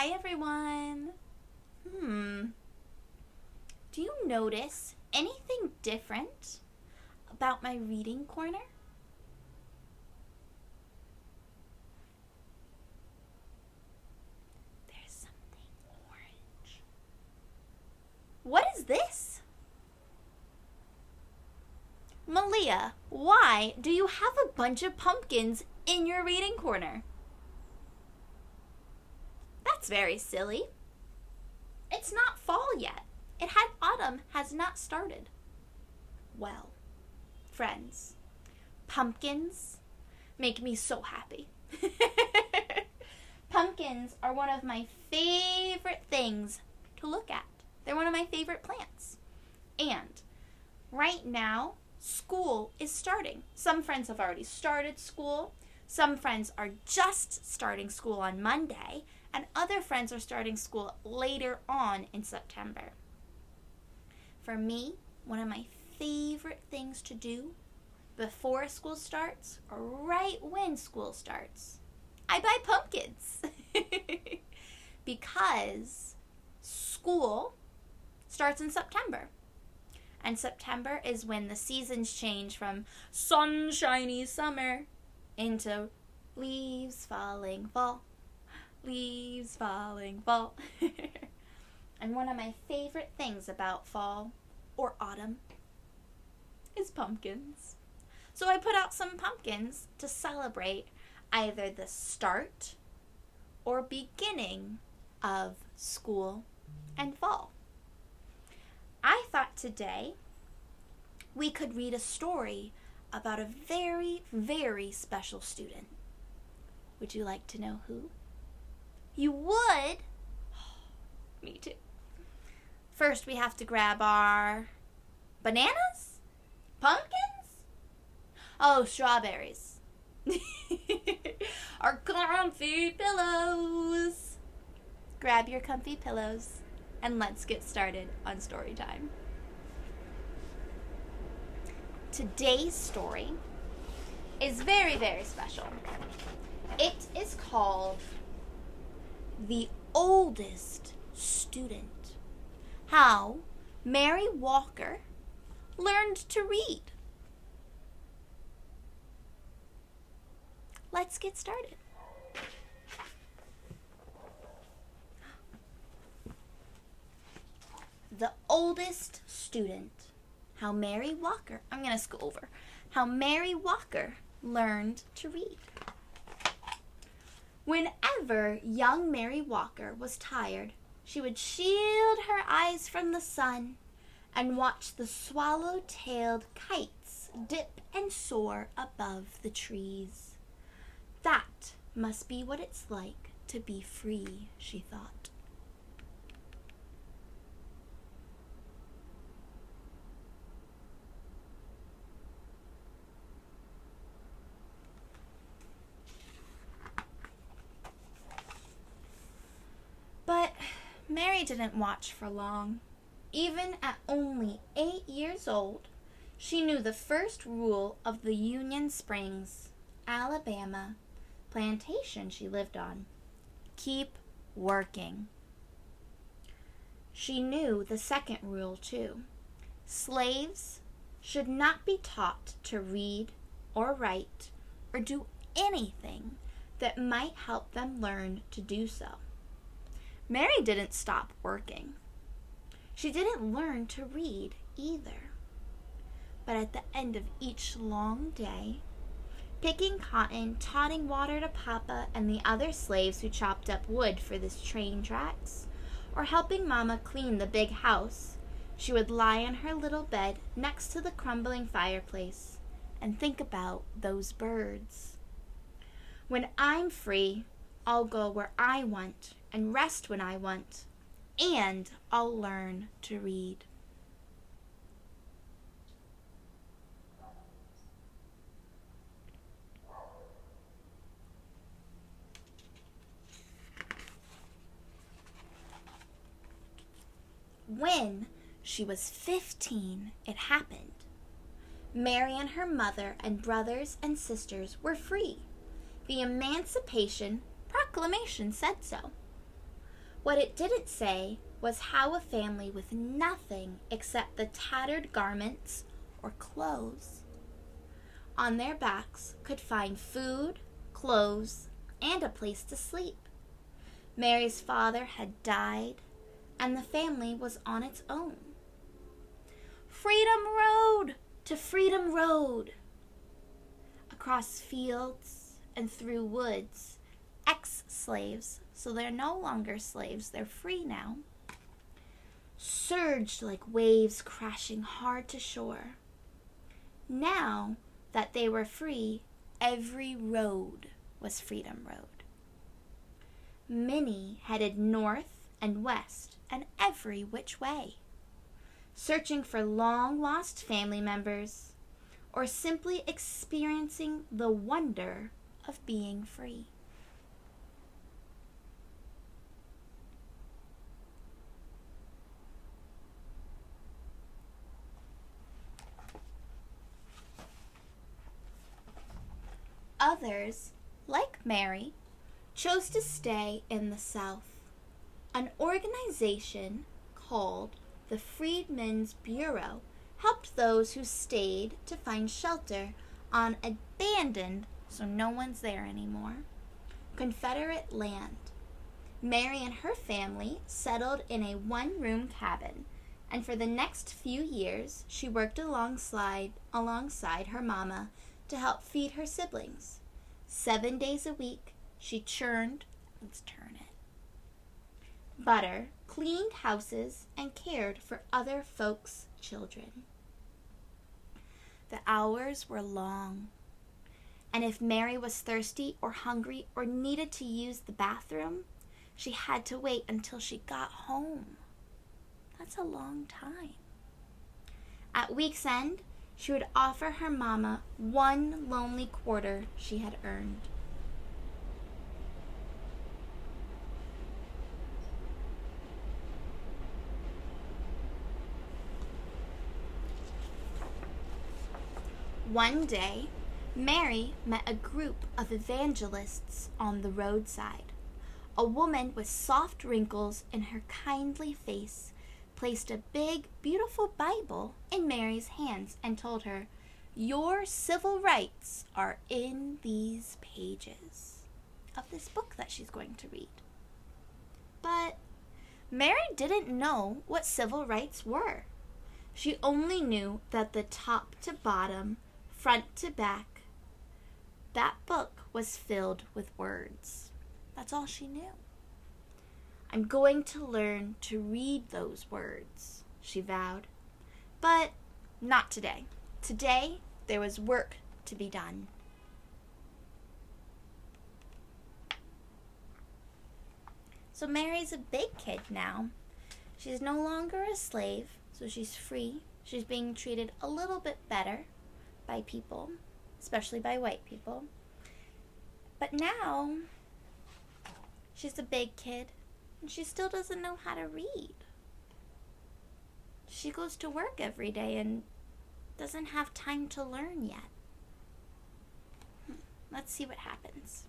Hi everyone. Do you notice anything different about my reading corner? There's something orange. What is this? Malia, why do you have a bunch of pumpkins in your reading corner? That's very silly. It's not fall yet. Autumn has not started. Well, friends, pumpkins make me so happy. Pumpkins are one of my favorite things to look at. They're one of my favorite plants. And right now, school is starting. Some friends have already started school. Some friends are just starting school on Monday. And other friends are starting school later on in September. For me, one of my favorite things to do before school starts or right when school starts, I buy pumpkins. Because school starts in September. And September is when the seasons change from sunshiny summer into leaves falling fall. Leaves falling fall. And one of my favorite things about fall or autumn is pumpkins. So I put out some pumpkins to celebrate either the start or beginning of school and fall. I thought today we could read a story about a very, very special student. Would you like to know who? You would? Me too. First, we have to grab our bananas? Pumpkins? Oh, strawberries. Our comfy pillows. Grab your comfy pillows and let's get started on story time. Today's story is very, very special. It is called The Oldest Student. How Mary Walker Learned to Read. Let's get started. The Oldest Student. How Mary Walker, I'm going to scoot over. How Mary Walker Learned to Read. Whenever young Mary Walker was tired, she would shield her eyes from the sun and watch the swallow-tailed kites dip and soar above the trees. That must be what it's like to be free, she thought. But Mary didn't watch for long. Even at only 8 years old, she knew the first rule of the Union Springs, Alabama, plantation she lived on. Keep working. She knew the second rule, too. Slaves should not be taught to read or write or do anything that might help them learn to do so. Mary didn't stop working. She didn't learn to read either. But at the end of each long day, picking cotton, totting water to Papa and the other slaves who chopped up wood for the train tracks, or helping Mama clean the big house, she would lie on her little bed next to the crumbling fireplace and think about those birds. When I'm free, I'll go where I want and rest when I want, and I'll learn to read. When she was 15, it happened. Mary and her mother and brothers and sisters were free. The Emancipation Proclamation said so. What it didn't say was how a family with nothing except the tattered garments or clothes on their backs could find food, clothes, and a place to sleep. Mary's father had died, and the family was on its own. Freedom Road to Freedom Road! Across fields and through woods, ex-slaves, so they're no longer slaves, they're free now, surged like waves crashing hard to shore. Now that they were free, every road was Freedom Road. Many headed north and west and every which way, searching for long-lost family members or simply experiencing the wonder of being free. Others, like Mary, chose to stay in the South. An organization called the Freedmen's Bureau helped those who stayed to find shelter on abandoned, so no one's there anymore, Confederate land. Mary and her family settled in a one-room cabin, and for the next few years she worked alongside her mama to help feed her siblings. 7 days a week, she churned, let's turn it, butter, cleaned houses, and cared for other folks' children. The hours were long, and if Mary was thirsty or hungry or needed to use the bathroom, she had to wait until she got home. That's a long time. At week's end, she would offer her mama one lonely quarter she had earned. One day, Mary met a group of evangelists on the roadside. A woman with soft wrinkles in her kindly face placed a big, beautiful Bible in Mary's hands and told her, "Your civil rights are in these pages," of this book that she's going to read. But Mary didn't know what civil rights were. She only knew that the top to bottom, front to back, that book was filled with words. That's all she knew. "I'm going to learn to read those words," she vowed. But not today. Today, there was work to be done. So Mary's a big kid now. She's no longer a slave, so she's free. She's being treated a little bit better by people, especially by white people. But now, she's a big kid, and she still doesn't know how to read. She goes to work every day and doesn't have time to learn yet. Let's see what happens.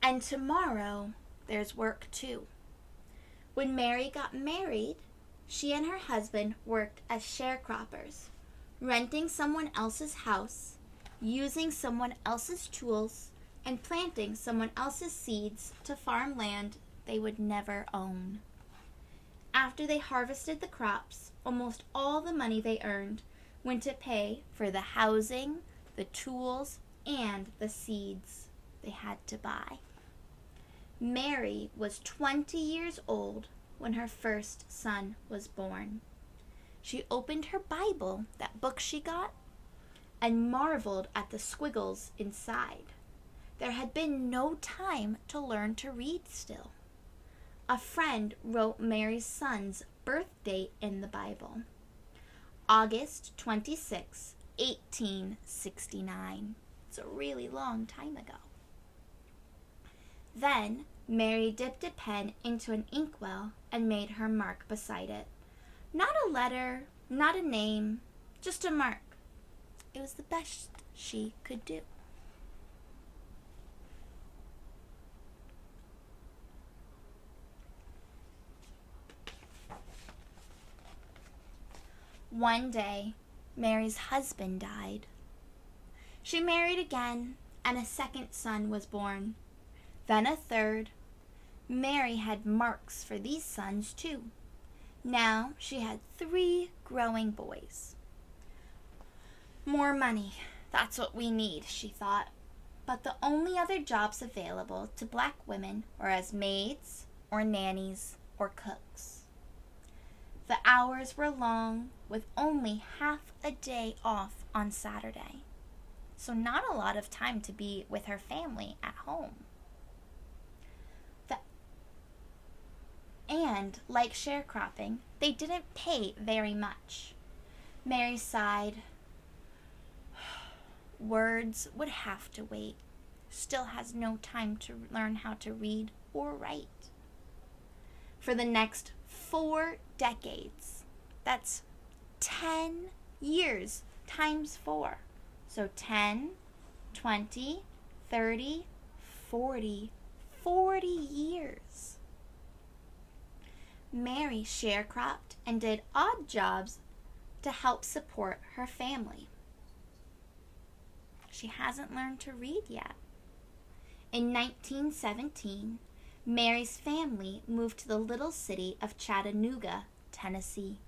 And tomorrow, there's work too. When Mary got married, she and her husband worked as sharecroppers, renting someone else's house, using someone else's tools, and planting someone else's seeds to farm land they would never own. After they harvested the crops, almost all the money they earned went to pay for the housing, the tools, and the seeds they had to buy. Mary was 20 years old when her first son was born. She opened her Bible, that book she got, and marveled at the squiggles inside. There had been no time to learn to read still. A friend wrote Mary's son's birth date in the Bible, August 26, 1869. It's a really long time ago. Then Mary dipped a pen into an inkwell and made her mark beside it. Not a letter, not a name, just a mark. It was the best she could do. One day, Mary's husband died. She married again, and a second son was born. Then a third. Mary had marks for these sons too. Now she had 3 growing boys. More money, that's what we need, she thought. But the only other jobs available to black women were as maids or nannies or cooks. The hours were long, with only half a day off on Saturday. So not a lot of time to be with her family at home. And, like sharecropping, they didn't pay very much. Mary sighed. Words would have to wait. Still has no time to learn how to read or write. For the next 4 decades, that's 10 years times 4. So 10, 20, 30, 40 years. Mary sharecropped and did odd jobs to help support her family. She hasn't learned to read yet. In 1917, Mary's family moved to the little city of Chattanooga, Tennessee.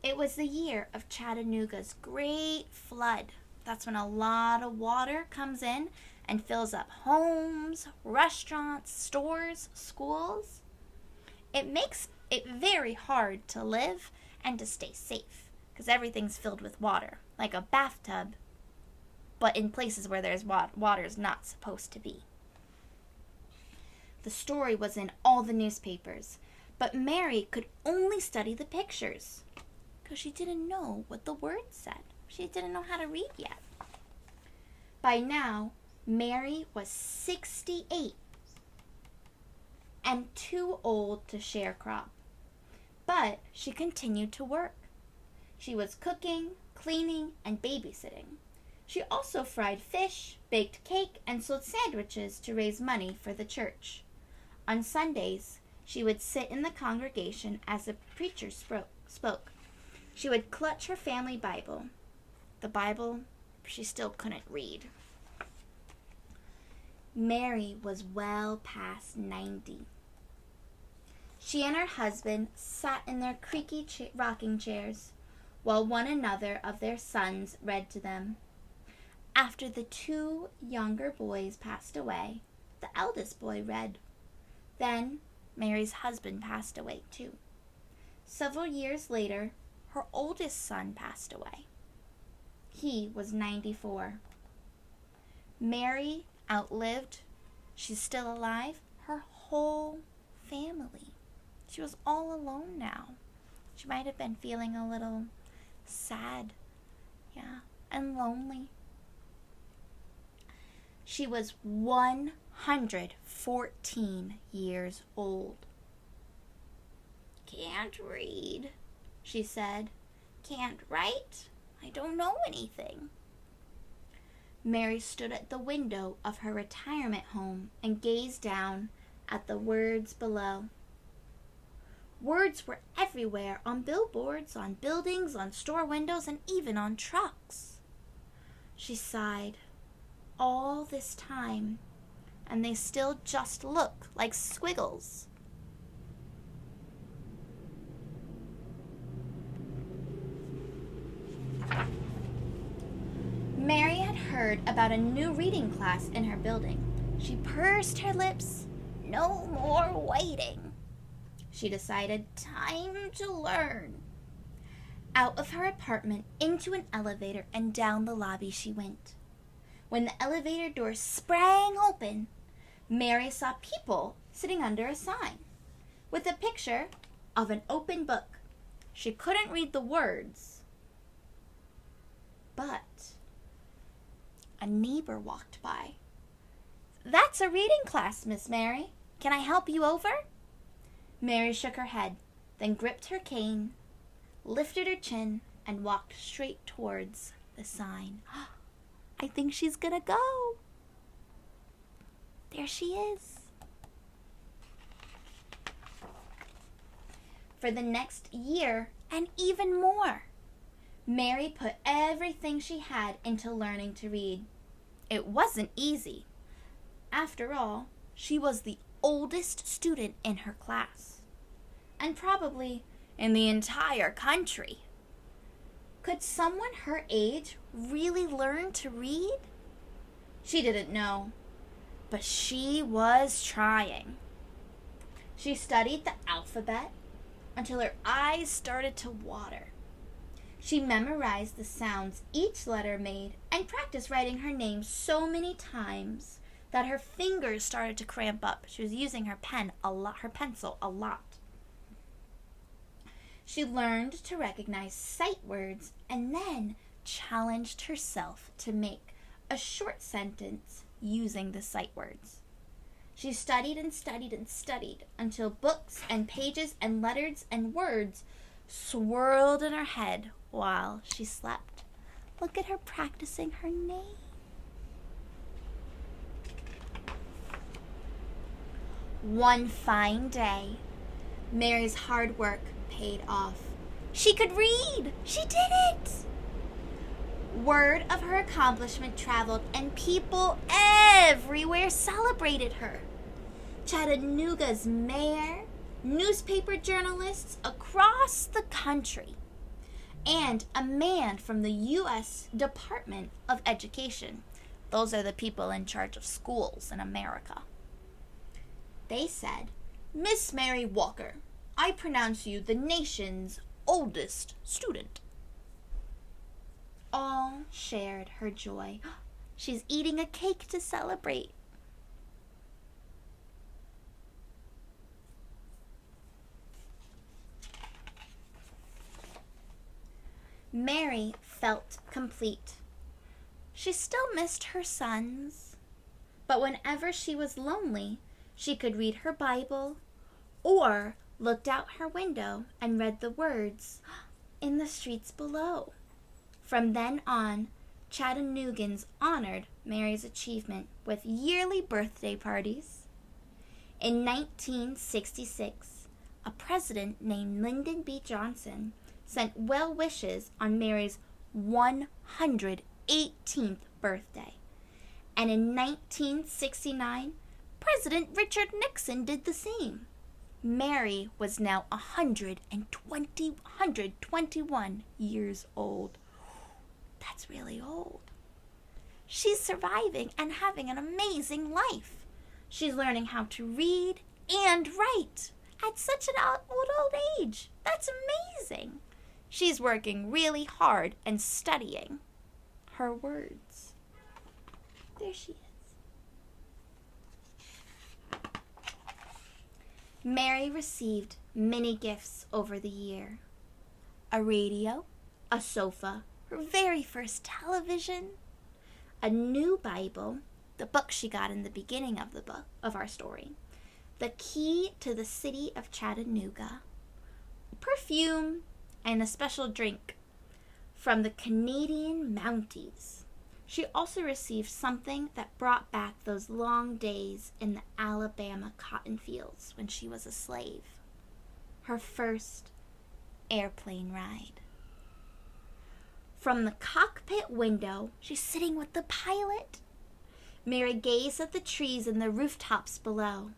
It was the year of Chattanooga's great flood. That's when a lot of water comes in and fills up homes, restaurants, stores, schools. It makes it very hard to live and to stay safe because everything's filled with water, like a bathtub, but in places where there's water's not supposed to be. The story was in all the newspapers, but Mary could only study the pictures because she didn't know what the words said. She didn't know how to read yet. By now, Mary was 68 and too old to sharecrop, but she continued to work. She was cooking, cleaning, and babysitting. She also fried fish, baked cake, and sold sandwiches to raise money for the church. On Sundays, she would sit in the congregation as the preacher spoke. She would clutch her family Bible. The Bible she still couldn't read. Mary was well past 90. She and her husband sat in their creaky rocking chairs while one another of their sons read to them. After the 2 younger boys passed away, the eldest boy read. Then Mary's husband passed away too. Several years later, her oldest son passed away. He was 94. Mary outlived, she's still alive, her whole family. She was all alone now. She might have been feeling a little sad, and lonely. She was 114 years old. "Can't read," she said. "Can't write. I don't know anything." Mary stood at the window of her retirement home and gazed down at the words below. Words were everywhere, on billboards, on buildings, on store windows, and even on trucks. She sighed. All this time, and they still just look like squiggles. Mary had heard about a new reading class in her building. She pursed her lips. No more waiting. She decided, time to learn. Out of her apartment, into an elevator, and down the lobby she went. When the elevator door sprang open, Mary saw people sitting under a sign with a picture of an open book. She couldn't read the words, but a neighbor walked by. "That's a reading class, Miss Mary. Can I help you over?" Mary shook her head, then gripped her cane, lifted her chin, and walked straight towards the sign. I think she's gonna go. There she is. for the next year and even more. Mary put everything she had into learning to read. It wasn't easy. After all, she was the oldest student in her class, and probably in the entire country. Could someone her age really learn to read? She didn't know, but she was trying. She studied the alphabet until her eyes started to water. She memorized the sounds each letter made and practiced writing her name so many times that her fingers started to cramp up. She was using her pencil a lot. She learned to recognize sight words and then challenged herself to make a short sentence using the sight words. She studied and studied and studied until books and pages and letters and words swirled in her head while she slept. Look at her practicing her name. One fine day, Mary's hard work paid off. She could read! She did it! Word of her accomplishment traveled, and people everywhere celebrated her. Chattanooga's mayor, newspaper journalists across the country, and a man from the U.S. Department of Education. Those are the people in charge of schools in America. They said, "Miss Mary Walker, I pronounce you the nation's oldest student." All shared her joy. She's eating a cake to celebrate. Mary felt complete. She still missed her sons, but whenever she was lonely, she could read her Bible or looked out her window and read the words in the streets below. From then on, Chattanoogans honored Mary's achievement with yearly birthday parties. In 1966, a president named Lyndon B. Johnson sent well wishes on Mary's 118th birthday. And in 1969, President Richard Nixon did the same. Mary was now 121 years old. That's really old. She's surviving and having an amazing life. She's learning how to read and write at such an old age. That's amazing. She's working really hard and studying her words. There she is. Mary received many gifts over the year. A radio, a sofa, her very first television, a new Bible, the book she got in the beginning of our story, the key to the city of Chattanooga, perfume, and a special drink from the Canadian Mounties. She also received something that brought back those long days in the Alabama cotton fields when she was a slave. Her first airplane ride. From the cockpit window, she's sitting with the pilot. Mary gazed at the trees and the rooftops below.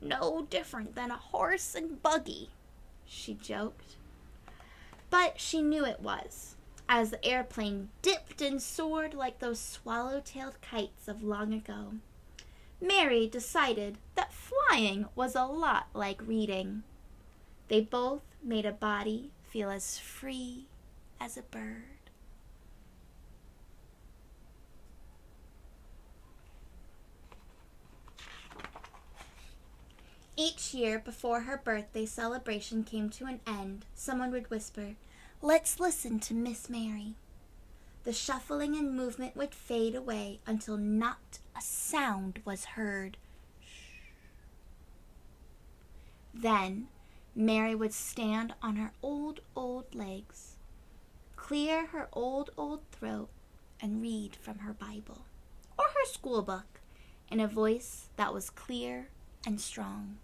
No different than a horse and buggy, she joked. But she knew it was, as the airplane dipped and soared like those swallow-tailed kites of long ago. Mary decided that flying was a lot like reading. They both made a body feel as free as a bird. Each year before her birthday celebration came to an end, someone would whisper, "Let's listen to Miss Mary." The shuffling and movement would fade away until not a sound was heard. Then Mary would stand on her old legs, clear her old throat, and read from her Bible or her school book in a voice that was clear and strong.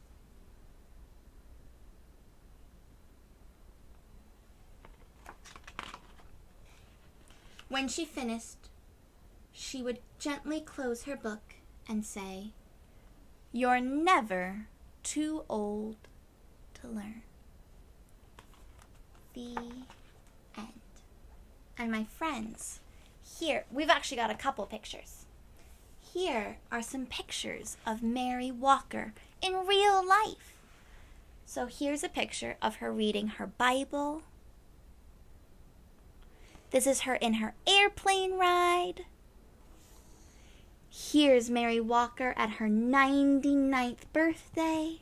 When she finished, she would gently close her book and say, "You're never too old to learn." The end. And my friends, here, we've actually got a couple pictures. Here are some pictures of Mary Walker in real life. So here's a picture of her reading her Bible. This is her in her airplane ride. Here's Mary Walker at her 99th birthday.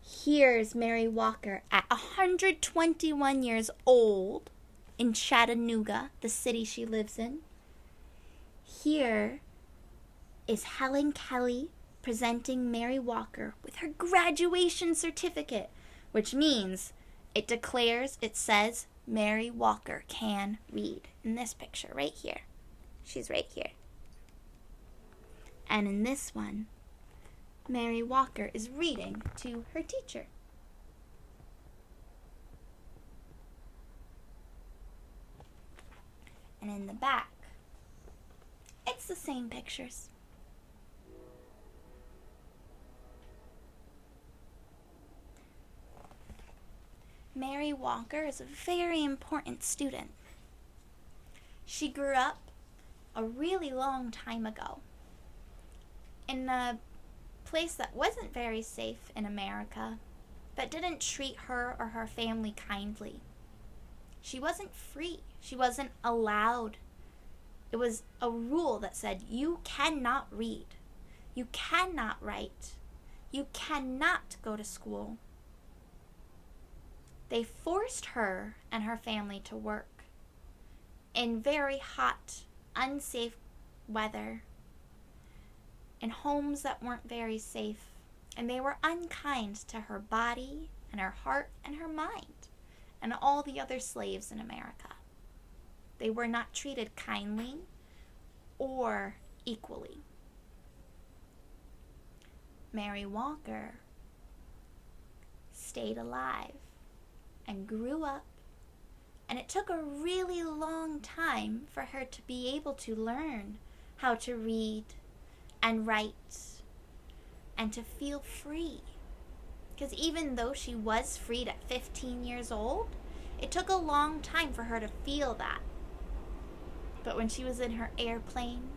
Here's Mary Walker at 121 years old in Chattanooga, the city she lives in. Here is Helen Kelly presenting Mary Walker with her graduation certificate, which means it says Mary Walker can read in this picture right here. She's right here. And in this one, Mary Walker is reading to her teacher. And in the back, it's the same pictures. Mary Walker is a very important student. She grew up a really long time ago in a place that wasn't very safe in America, but didn't treat her or her family kindly. She wasn't free. She wasn't allowed. It was a rule that said you cannot read, you cannot write, you cannot go to school. They forced her and her family to work in very hot, unsafe weather, in homes that weren't very safe, and they were unkind to her body and her heart and her mind and all the other slaves in America. They were not treated kindly or equally. Mary Walker stayed alive and grew up, and it took a really long time for her to be able to learn how to read and write and to feel free. Because even though she was freed at 15 years old, it took a long time for her to feel that. But when she was in her airplane,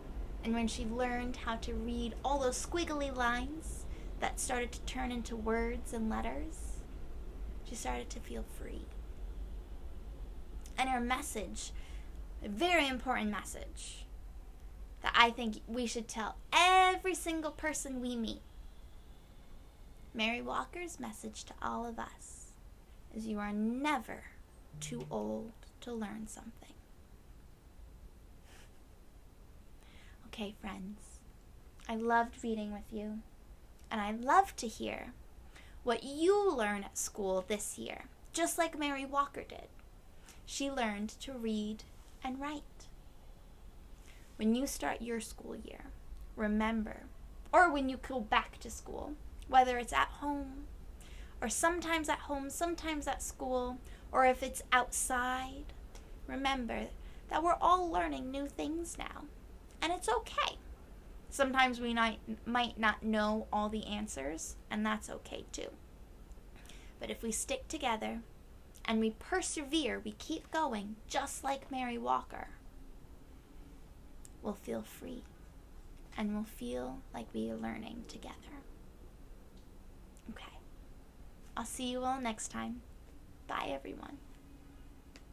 and when she learned how to read all those squiggly lines that started to turn into words and letters, she started to feel free. And her message, a very important message, that I think we should tell every single person we meet. Mary Walker's message to all of us is you are never too old to learn something. Okay, friends, I loved reading with you, and I love to hear what you learn at school this year, just like Mary Walker did. She learned to read and write. When you start your school year, remember, or when you go back to school, whether it's at home, or sometimes at home, sometimes at school, or if it's outside, remember that we're all learning new things now, and it's okay. Sometimes we might not know all the answers, and that's okay too. But if we stick together and we persevere, we keep going, just like Mary Walker, we'll feel free and we'll feel like we are learning together. Okay. I'll see you all next time. Bye, everyone.